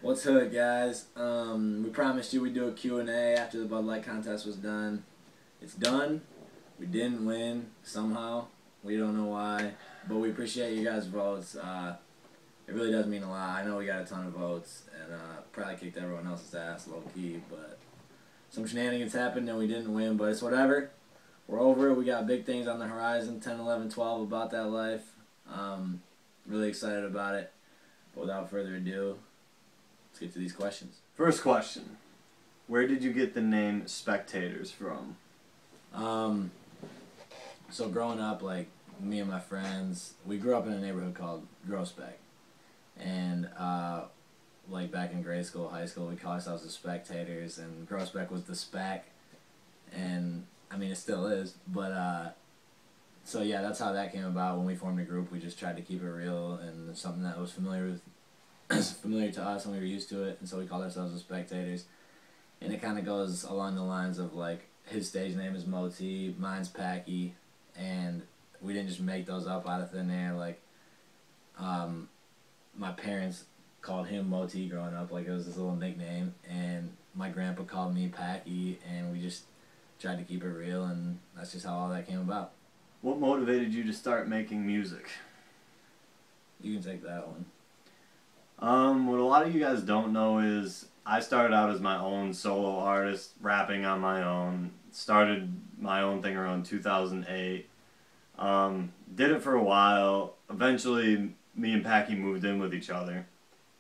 What's hood, guys? We promised you we'd do a Q&A after the Bud Light contest was done. It's done. We didn't win somehow. We don't know why, but we appreciate you guys' votes. It really does mean a lot. I know we got a ton of votes and probably kicked everyone else's ass low-key, but some shenanigans happened and we didn't win, but it's whatever. We're over it. We got big things on the horizon, 10, 11, 12 about that life. Really excited about it. But without further ado, let's get to these questions. First question. Where did you get the name Specktators from? So growing up, like, me and my friends, we grew up in a neighborhood called Speck. And, like, back in grade school, high school, we called ourselves the Specktators, and Speck was the Speck. And, I mean, it still is, but, so yeah, that's how that came about. When we formed a group, we just tried to keep it real and something that was familiar to us, and we were used to it, and so we called ourselves the Specktators. And it kind of goes along the lines of, like, his stage name is Moe-T, mine's Packy, and we didn't just make those up out of thin air. Like, my parents called him Moe-T growing up, like it was this little nickname, and my grandpa called me Packy, and we just tried to keep it real, and that's just how all that came about. What motivated you to start making music? You can take that one. What a lot of you guys don't know is I started out as my own solo artist, rapping on my own. Started my own thing around 2008. Did it for a while. Eventually, me and Packy moved in with each other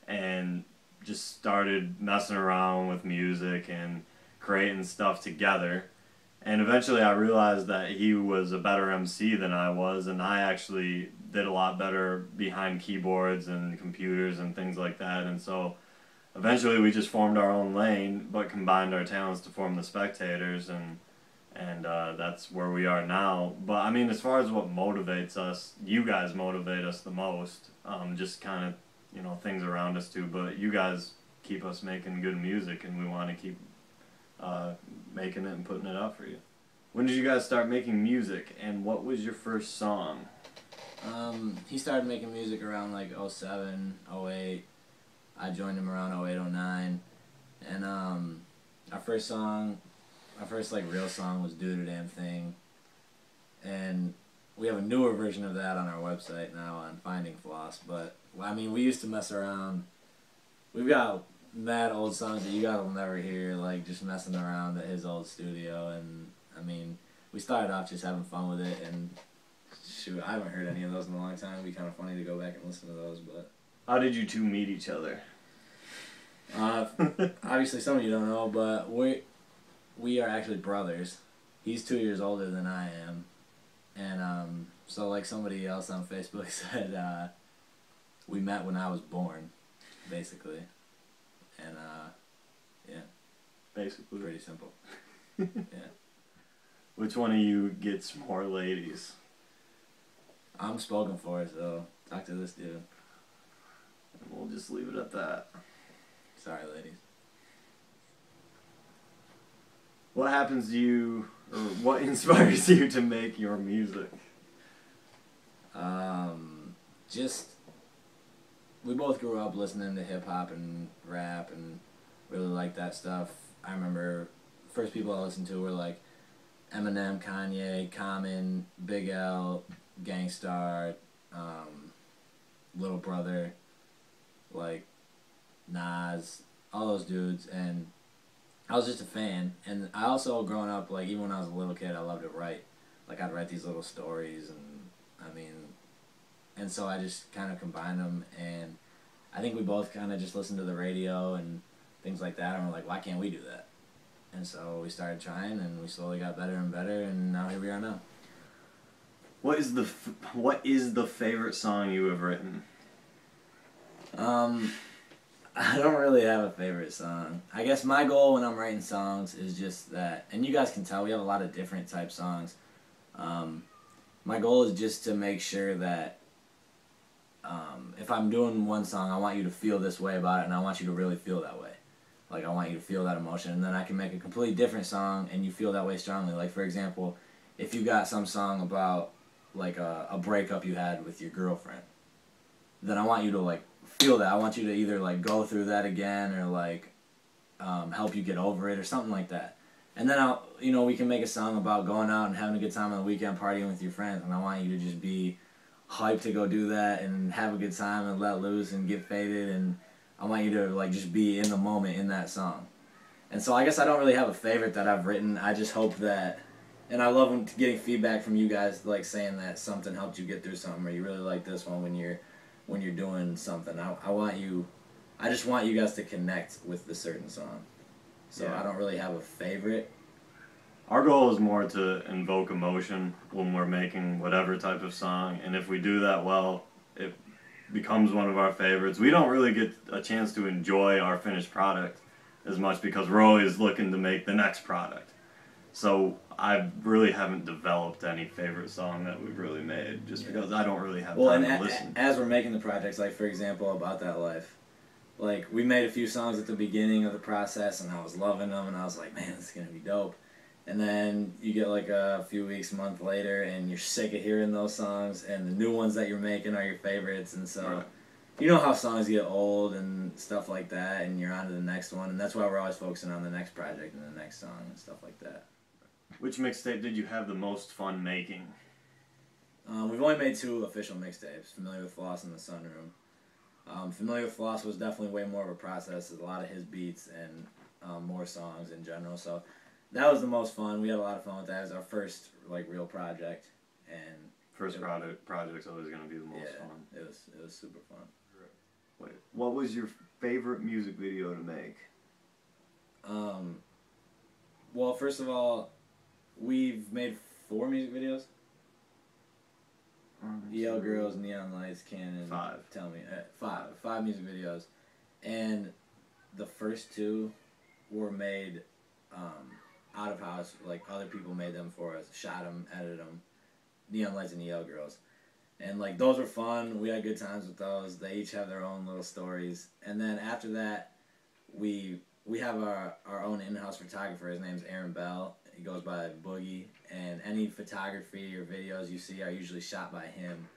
and just started messing around with music and creating stuff together. And eventually I realized that he was a better MC than I was, and I actually did a lot better behind keyboards and computers and things like that. And so eventually we just formed our own lane, but combined our talents to form the Specktators, and that's where we are now. But I mean, as far as what motivates us, you guys motivate us the most. Just kind of, you know, things around us too. But you guys keep us making good music, and we want to keep making it and putting it out for you. When did you guys start making music, and what was your first song? He started making music around like 07, 08. I joined him around 08, 09. And our first like real song was Do the Damn Thing. And we have a newer version of that on our website now on Finding Floss. But I mean, we used to mess around. We've got mad old songs that you guys will never hear, like just messing around at his old studio. And I mean, we started off just having fun with it, and shoot, I haven't heard any of those in a long time. It'd be kind of funny to go back and listen to those. But how did you two meet each other? Obviously some of you don't know, but we are actually brothers. He's 2 years older than I am, and so like somebody else on Facebook said, we met when I was born, basically. And, yeah. Basically. Pretty simple. Yeah. Which one of you gets more ladies? I'm spoken for, so talk to this dude. And we'll just leave it at that. Sorry, ladies. What happens to you, or what inspires you to make your music? Just... We both grew up listening to hip-hop and rap and really liked that stuff. I remember first people I listened to were like Eminem, Kanye, Common, Big L, Gangstar, Little Brother, like Nas, all those dudes, and I was just a fan. And I also, growing up, like even when I was a little kid, I loved to write. Like I'd write these little stories, and I mean... And so I just kind of combined them, and I think we both kind of just listened to the radio and things like that, and we're like, why can't we do that? And so we started trying, and we slowly got better and better, and now here we are now. What is the favorite song you have written? I don't really have a favorite song. I guess my goal when I'm writing songs is just that, and you guys can tell we have a lot of different type songs. My goal is just to make sure that if I'm doing one song, I want you to feel this way about it, and I want you to really feel that way. Like, I want you to feel that emotion, and then I can make a completely different song, and you feel that way strongly. Like, for example, if you got some song about, like, a breakup you had with your girlfriend, then I want you to, like, feel that. I want you to either like go through that again or like help you get over it or something like that. And then we can make a song about going out and having a good time on the weekend, partying with your friends. And I want you to just be hyped to go do that and have a good time and let loose and get faded. And I want you to like just be in the moment in that song. And so I guess I don't really have a favorite that I've written. I just hope that, and I love getting feedback from you guys, like saying that something helped you get through something, or you really like this one when you're doing something. I just want you guys to connect with the certain song. So yeah. I don't really have a favorite. Our goal is more to invoke emotion when we're making whatever type of song, and if we do that well, it becomes one of our favorites. We don't really get a chance to enjoy our finished product as much because we're always looking to make the next product. So I really haven't developed any favorite song that we've really made just because I don't really have time to listen. As we're making the projects, like for example, About That Life, like we made a few songs at the beginning of the process and I was loving them and I was like, man, this is going to be dope. And then you get like a few weeks, month later, and you're sick of hearing those songs, and the new ones that you're making are your favorites, and so you know how songs get old and stuff like that, and you're on to the next one, and that's why we're always focusing on the next project and the next song and stuff like that. Which mixtape did you have the most fun making? We've only made 2 official mixtapes, Familiar with Floss and The Sunroom. Familiar with Floss was definitely way more of a process, a lot of his beats and more songs in general, so that was the most fun. We had a lot of fun with that. It was our first like real project, and project's always going to be the most fun. It was super fun. Wait, what was your favorite music video to make? Well, first of all, we've made 4 music videos. EL Girls, Neon Lights, Cannon. 5. Tell me, 5 music videos, and the first 2 were made out of house. Like other people made them for us, shot them, edited them. Neon Lights and EL Girls, and like those were fun. We had good times with those. They each have their own little stories. And then after that, we have our own in-house photographer. His name's Aaron Bell. He goes by Boogie, and any photography or videos you see are usually shot by him.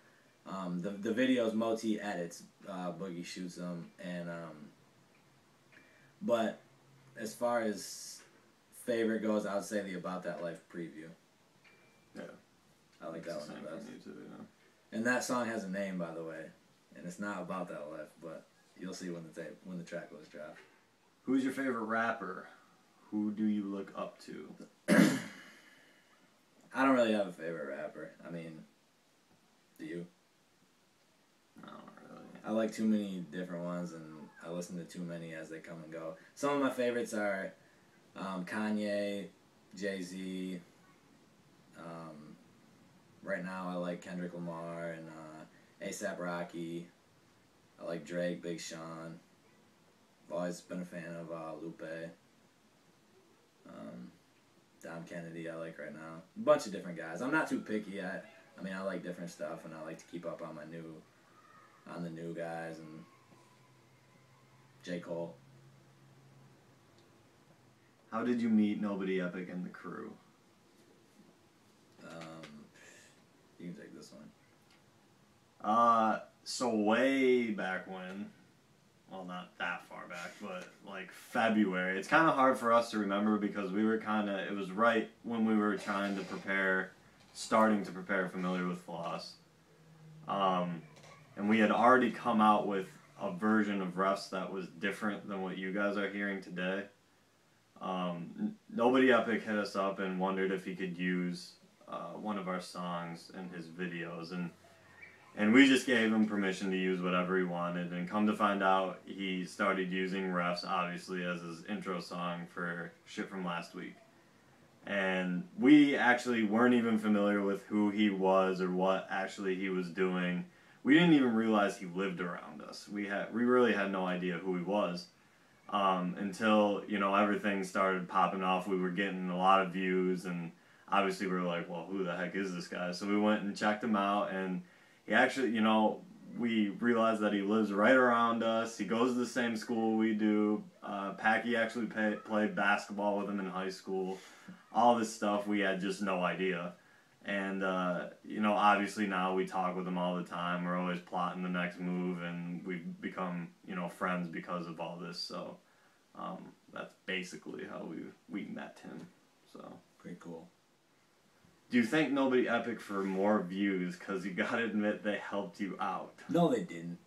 The videos Moe-T edits, Boogie shoots them, and but as far as favorite goes, I would say the About That Life preview. Yeah. I like that one the best. Too, yeah. And that song has a name, by the way, and it's not About That Life, but you'll see when the track was dropped. Who's your favorite rapper? Who do you look up to? I don't really have a favorite rapper. I mean, do you? No, not really. I like too many different ones, and I listen to too many as they come and go. Some of my favorites are Kanye, Jay-Z. Right now I like Kendrick Lamar and A$AP Rocky. I like Drake, Big Sean. I've always been a fan of Lupe. Dom Kennedy I like right now. A bunch of different guys. I'm not too picky. I mean I like different stuff, and I like to keep up on the new guys, and J. Cole. How did you meet Nobody Epic and the crew? You can take this one. So way back when, well, not that far back, but like February. It's kind of hard for us to remember because it was right when we were starting to prepare Familiar with Floss. And we had already come out with a version of Refs that was different than what you guys are hearing today. Nobody Epic hit us up and wondered if he could use one of our songs in his videos, and we just gave him permission to use whatever he wanted, and come to find out he started using Refs obviously as his intro song for Shit From Last Week. And we actually weren't even familiar with who he was or what actually he was doing. We didn't even realize he lived around us. We really had no idea who he was. Until, everything started popping off. We were getting a lot of views, and obviously we were like, well, who the heck is this guy? So we went and checked him out, and he actually, we realized that he lives right around us. He goes to the same school we do. Packy actually played basketball with him in high school. All this stuff, we had just no idea. And, you know, obviously now we talk with him all the time. We're always plotting the next move, and we've become, you know, friends because of all this. So that's basically how we met him. So Pretty cool. do you thank Nobody Epic for more views? Because you got to admit they helped you out. No, they didn't.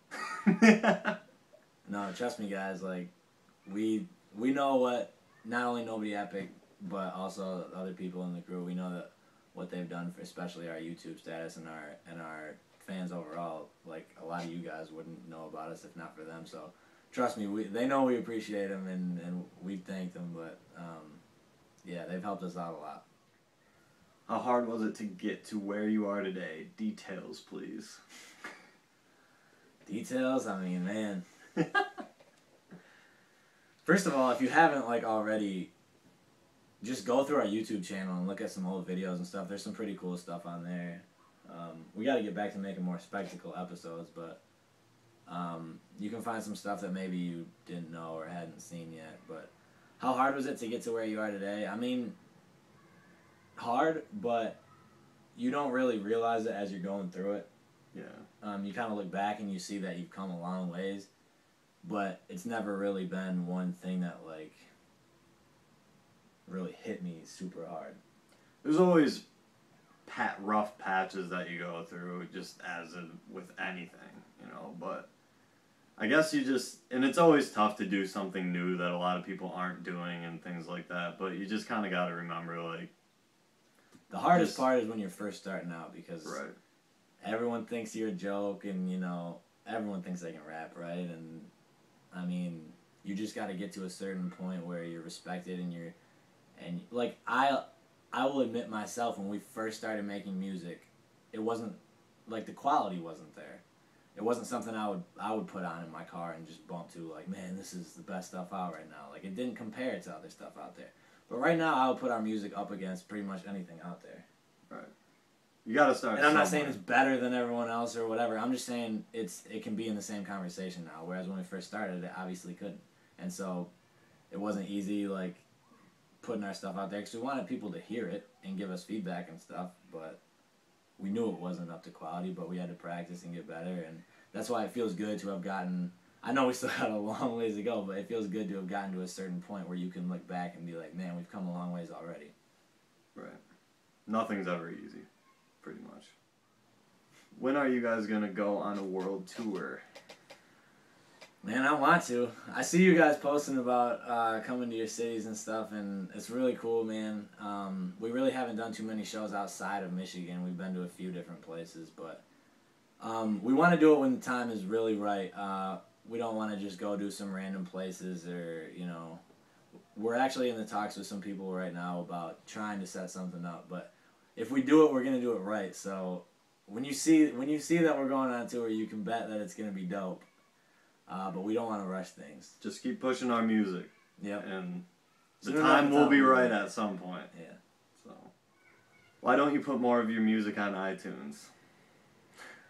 No, trust me, guys. Like, we know what not only Nobody Epic, but also other people in the crew. We know that what they've done for especially our YouTube status and our fans overall. Like, a lot of you guys wouldn't know about us if not for them. So trust me, they know we appreciate them and we thank them. But yeah, they've helped us out a lot. How hard was it to get to where you are today? Details, please. Details? I mean, man. First of all, if you haven't like already, just go through our YouTube channel and look at some old videos and stuff. There's some pretty cool stuff on there. We got to get back to making more spectacle episodes, but you can find some stuff that maybe you didn't know or hadn't seen yet. But how hard was it to get to where you are today? I mean, hard, but you don't really realize it as you're going through it. Yeah. You kind of look back and you see that you've come a long ways, but it's never really been one thing that like really hit me super hard. There's always rough patches that you go through, just with anything, you know, but I guess you just, and it's always tough to do something new that a lot of people aren't doing and things like that, but you just kind of got to remember, like, the hardest part is when you're first starting out, because right. Everyone thinks you're a joke, and, you know, everyone thinks they can rap, right? And, I mean, you just got to get to a certain point where you're respected and like, I will admit myself, when we first started making music, it wasn't, like, the quality wasn't there. It wasn't something I would put on in my car and just bump to, like, man, this is the best stuff out right now. Like, it didn't compare to other stuff out there. But right now, I would put our music up against pretty much anything out there. Right. You gotta start. And I'm not saying it's better than everyone else or whatever. I'm just saying it can be in the same conversation now. Whereas when we first started, it obviously couldn't. And so it wasn't easy, like, putting our stuff out there, because we wanted people to hear it and give us feedback and stuff. But we knew it wasn't up to quality, but we had to practice and get better. And that's why it feels good to have gotten. I know we still got a long ways to go, but it feels good to have gotten to a certain point where you can look back and be like, man, we've come a long ways already. Right. Nothing's ever easy. Pretty much. When are you guys gonna go on a world tour? Man, I want to. I see you guys posting about coming to your cities and stuff, and it's really cool, man. We really haven't done too many shows outside of Michigan. We've been to a few different places, but we want to do it when the time is really right. We don't want to just go do some random places, or, you know, we're actually in the talks with some people right now about trying to set something up, but if we do it, we're going to do it right. So when you see that we're going on tour, you can bet that it's going to be dope. But we don't want to rush things. Just keep pushing our music. Yep. And the time will be right at some point. Yeah. So why don't you put more of your music on iTunes?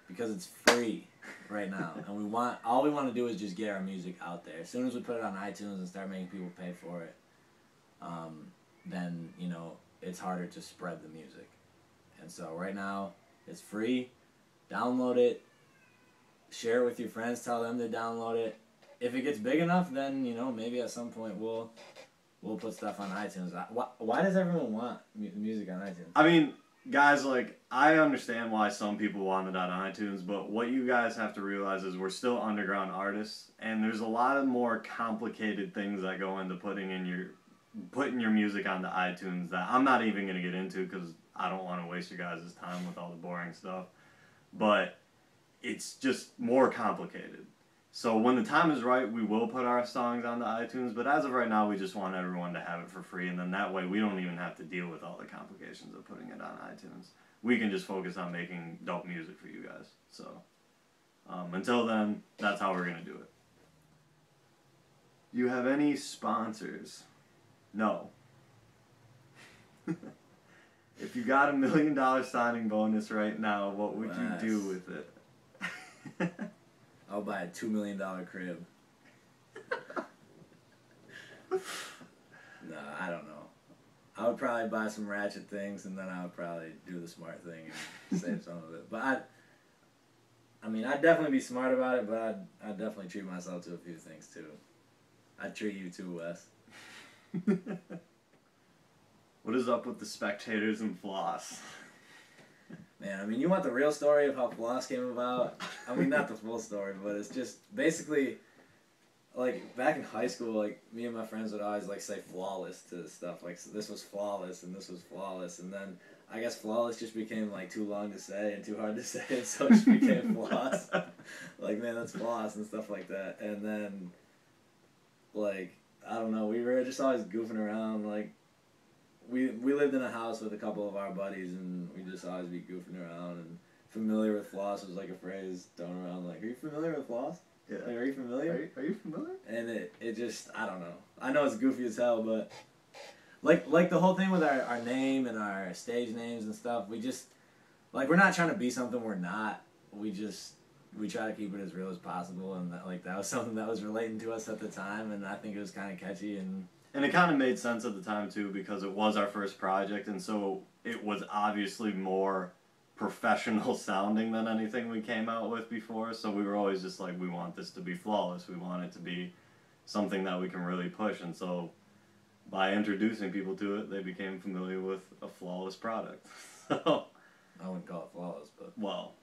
Because it's free right now, and all we want to do is just get our music out there. As soon as we put it on iTunes and start making people pay for it, then, you know, it's harder to spread the music. And so right now, it's free. Download it. Share it with your friends. Tell them to download it. If it gets big enough, then, you know, maybe at some point we'll put stuff on iTunes. Why does everyone want music on iTunes? I mean, guys, like, I understand why some people want it on iTunes, but what you guys have to realize is we're still underground artists, and there's a lot of more complicated things that go into putting your music onto iTunes that I'm not even going to get into, because I don't want to waste your guys' time with all the boring stuff. But it's just more complicated. So when the time is right, we will put our songs onto iTunes, but as of right now, we just want everyone to have it for free, and then that way we don't even have to deal with all the complications of putting it on iTunes. We can just focus on making dope music for you guys. So until then, that's how we're going to do it. You have any sponsors? No. If you got $1 million signing bonus right now, what would you do with it? I'll buy a $2 million crib. No, I don't know. I would probably buy some ratchet things, and then I would probably do the smart thing and save some of it. But I mean, I'd definitely be smart about it, but I'd definitely treat myself to a few things too. I'd treat you too, Wes. What is up with the Specktators and Floss? Man, I mean, you want the real story of how Floss came about? I mean, not the full story, but it's just basically, like, back in high school, like, me and my friends would always, like, say flawless to stuff. Like, so this was flawless, and this was flawless, and then I guess flawless just became, like, too long to say and too hard to say, and so it just became floss. Like, man, that's floss and stuff like that. And then, like, I don't know, we were just always goofing around, like, we lived in a house with a couple of our buddies, and we just always be goofing around, and familiar with floss was like a phrase thrown around, like, are you familiar with floss? Yeah. Like, are you familiar? Are you familiar? And it just, I don't know. I know it's goofy as hell, but like the whole thing with our name and our stage names and stuff, we just, like, we're not trying to be something we're not. We try to keep it as real as possible, and that was something that was relating to us at the time, and I think it was kind of catchy. And it kind of made sense at the time, too, because it was our first project, and so it was obviously more professional sounding than anything we came out with before, so we were always just like, we want this to be flawless, we want it to be something that we can really push, and so by introducing people to it, they became familiar with a flawless product. So, I wouldn't call it flawless, but... Well,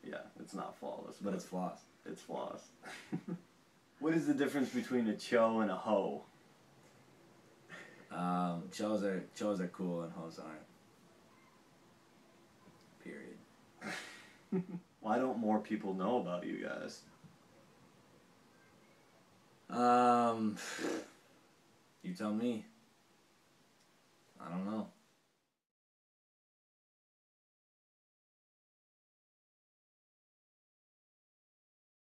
yeah, it's not flawless. But it's floss. It's floss. What is the difference between a cho and a ho? Chos are cool and hoes aren't. Period. Why don't more people know about you guys? You tell me. I don't know.